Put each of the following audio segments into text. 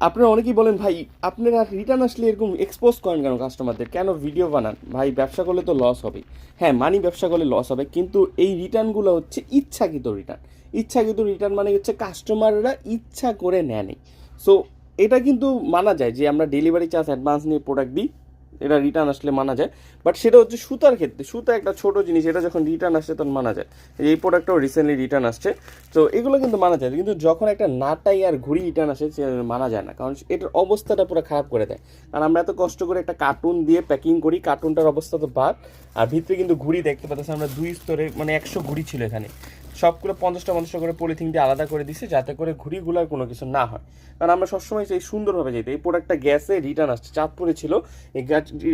আপনারা অনেকেই বলেন ভাই আপনারা রিটার্ন আসলে এরকম এক্সপোজ করেন কেন কাস্টমারদের, কেন ভিডিও বানান ভাই? ব্যবসা করলে তো লস হবে। হ্যাঁ মানি, ব্যবসা করলে লস হবে, কিন্তু এই রিটার্নগুলো হচ্ছে ইচ্ছাকৃত রিটার্ন। ইচ্ছাকৃত রিটার্ন মানে হচ্ছে কাস্টমাররা ইচ্ছা করে নেয়নি। সো এটা কিন্তু মানা যায় যে আমরা ডেলিভারি চার্জ অ্যাডভান্স নিয়ে প্রোডাক্ট দিই, এটা রিটার্ন আসলে মানা যায়। বাট সেটা হচ্ছে সুতার ক্ষেত্রে, সুতা একটা ছোট জিনিস, এটা যখন রিটার্ন আসছে তখন মানা যায়। এই প্রোডাক্টটাও রিসেন্টলি রিটার্ন আসছে, তো এগুলো কিন্তু মানা যায়। কিন্তু যখন একটা নাটাই আর ঘুড়ি রিটার্ন আসে সে মানা যায় না, কারণ এটার অবস্থাটা পুরো খারাপ করে দেয়। কারণ আমরা এত কষ্ট করে একটা কার্টুন দিয়ে প্যাকিং করি, কার্টুনটার অবস্থা তো বাদ, আর ভিতরে কিন্তু ঘুড়ি দেখতে পাচ্ছি আমরা 2 স্তরে, মানে 100 ঘুড়ি ছিল এখানে, সবগুলো 50টা 50টা করে পলিথিন দিয়ে আলাদা করে দিছে যাতে করে ঘুড়িগুলার কোনো কিছু না হয়। কারণ আমরা সবসময় চাই সুন্দরভাবে যেতে। এই প্রোডাক্টটা গ্যাসে রিটার্ন আসছে, চাঁদপুরে ছিল। এই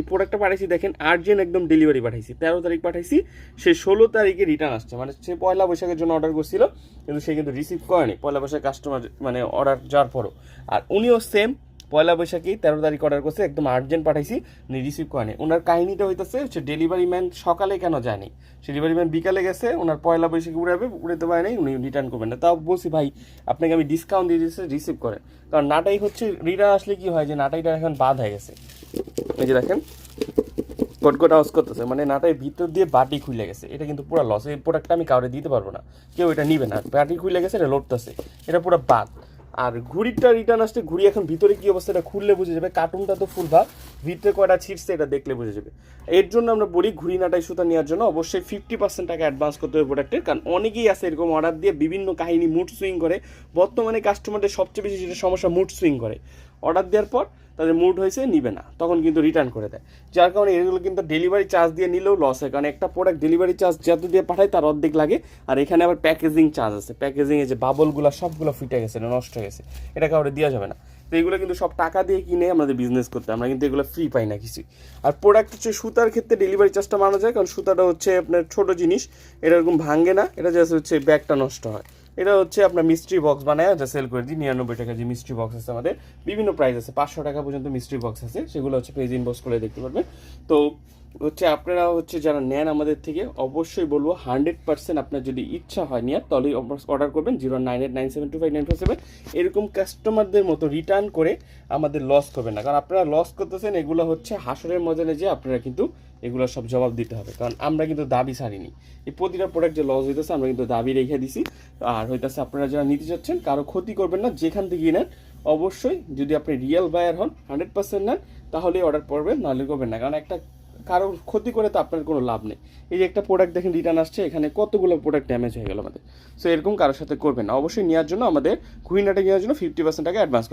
প্রোডাক্টটা পাঠাইছি দেখেন, আর্জেন্ট একদম ডেলিভারি পাঠাইছি, 13 তারিখ পাঠাইছি, সে 16 তারিখে রিটার্ন আসছে। মানে সে পয়লা বৈশাখের জন্য অর্ডার করছিল, কিন্তু সে কিন্তু রিসিভ করেনি পয়লা বৈশাখ কাস্টমার, মানে অর্ডার যাওয়ার পরও। আর উনিও সেম পয়লা বৈশাখেই 13 তারিখ অর্ডার করছে, একদম আর্জেন্ট পাঠাইছি, উনি রিসিভ করেনি। ওনার কাহিনীটা হইতেছে হচ্ছে ডেলিভারি ম্যান সকালে কেন যায়নি, সে ডেলিভারি ম্যান বিকালে গেছে, ওনার পয়লা বৈশাখে উড়াবে, উড়াতে পারে নাই, উনি রিটার্ন করবেন না। তাও বলছি ভাই আপনাকে আমি ডিসকাউন্ট দিয়ে দিচ্ছি, রিসিভ করেন। কারণ নাটাই হচ্ছে রিটার্ন আসলে কি হয় যে নাটাইটা এখন বাদ হয়ে গেছে, এই যে দেখেন কটকট আওয়াজ করতেছে, মানে নাটাই ভিতর দিয়ে বাটি খুলে গেছে। এটা কিন্তু পুরো লস, এই প্রোডাক্টটা আমি কাউরে দিতে পারবো না, কেউ এটা নিবে না। বাটি খুলে গেছে, এটা লড়তেছে, এটা পুরো বাদ। আর ঘুড়িটা রিটার্ন আসছে, ঘুড়ি এখন ভিতরে কি অবস্থা এটা খুললে বুঝে যাবে, কার্টুনটা তো ফুল ভাব, ভিতরে কয়টা ছিটছে এটা দেখলে বুঝে যাবে। এর জন্য আমরা বলি ঘুড়ি নাটাই সুতা নেওয়ার জন্য অবশ্যই 50% টাকা অ্যাডভান্স করতে হবে প্রোডাক্টের। কারণ অনেকেই আছে এরকম অর্ডার দিয়ে বিভিন্ন কাহিনী মুড সুইং করে। বর্তমানে কাস্টমারদের সবচেয়ে বেশি যেটা সমস্যা, মুড সুইং করে। অর্ডার দেওয়ার পর তাদের মুড হয়েছে নিবে না, তখন কিন্তু রিটার্ন করে দেয়। যার কারণে এগুলো কিন্তু ডেলিভারি চার্জ দিয়ে নিলেও লস হয়, কারণ একটা প্রোডাক্ট ডেলিভারি চার্জ যত দিয়ে পাঠায় তার অর্ধেক লাগে। আর এখানে আবার প্যাকেজিং চার্জ আছে, প্যাকেজিংয়ে যে বাবলগুলো সবগুলো ফিটে গেছে, নষ্ট হয়ে গেছে, এটা কাউরে দেওয়া যাবে না। তো এগুলো কিন্তু সব টাকা দিয়ে কিনে আমাদের বিজনেস করতে, আমরা কিন্তু এগুলো ফ্রি পাই না কিছুই। আর প্রোডাক্ট হচ্ছে সুতার ক্ষেত্রে ডেলিভারি চার্জটা মানা যায়, কারণ সুতাটা হচ্ছে আপনার ছোট জিনিস, এটা এরকম ভাঙে না, এটা জাস্ট হচ্ছে ব্যাগটা নষ্ট হয়। এটা হচ্ছে আপনার মিস্ট্রি বক্স বানায় যা সেল করে দিই 99 টাকা। যে মিস্ট্রি বক্স আছে আমাদের বিভিন্ন প্রাইস আছে, 500 টাকা পর্যন্ত মিস্ট্রি বক্স আছে, সেগুলো হচ্ছে পেজ ইনবক্স করে দেখতে পারবেন। তো হচ্ছে আপনারা হচ্ছে যারা নেন আমাদের থেকে, অবশ্যই বলবো 100% আপনার যদি ইচ্ছা হয় নেওয়ার তাহলেই অর্ডার করবেন 09897259447। এরকম কাস্টমারদের মতো রিটার্ন করে আমাদের লস করবেন না, কারণ আপনারা লস করতেছেন। এগুলো হচ্ছে হাসরের ময়দানে যে আপনারা কিন্তু এগুলো সব জবাব দিতে হবে, কারণ আমরা কিন্তু দাবি ছাড়িনি। এই প্রতিটা প্রোডাক্ট যে লস হইতেছে আমরা কিন্তু দাবি রেখে দিছি। আর হইতেছে আপনারা যারা নিতে চাচ্ছেন কারো ক্ষতি করবেন না, যেখান থেকে নেন অবশ্যই যদি আপনি রিয়েল বায়ার হন 100% নেন তাহলেই অর্ডার করবেন, নাহলে করবেন না। কারণ একটা কারো ক্ষতি করে তো আপনার কোনো লাভ নেই। এই যে একটা প্রোডাক্ট দেখেন রিটার্ন আসছে, এখানে কতগুলো প্রোডাক্ট ড্যামেজ হয়ে গেল আমাদের। সো এরকম কারোর সাথে করবেন না। অবশ্যই নেওয়ার জন্য আমাদের কুইনাটা নেওয়ার জন্য 50% টাকা অ্যাডভান্স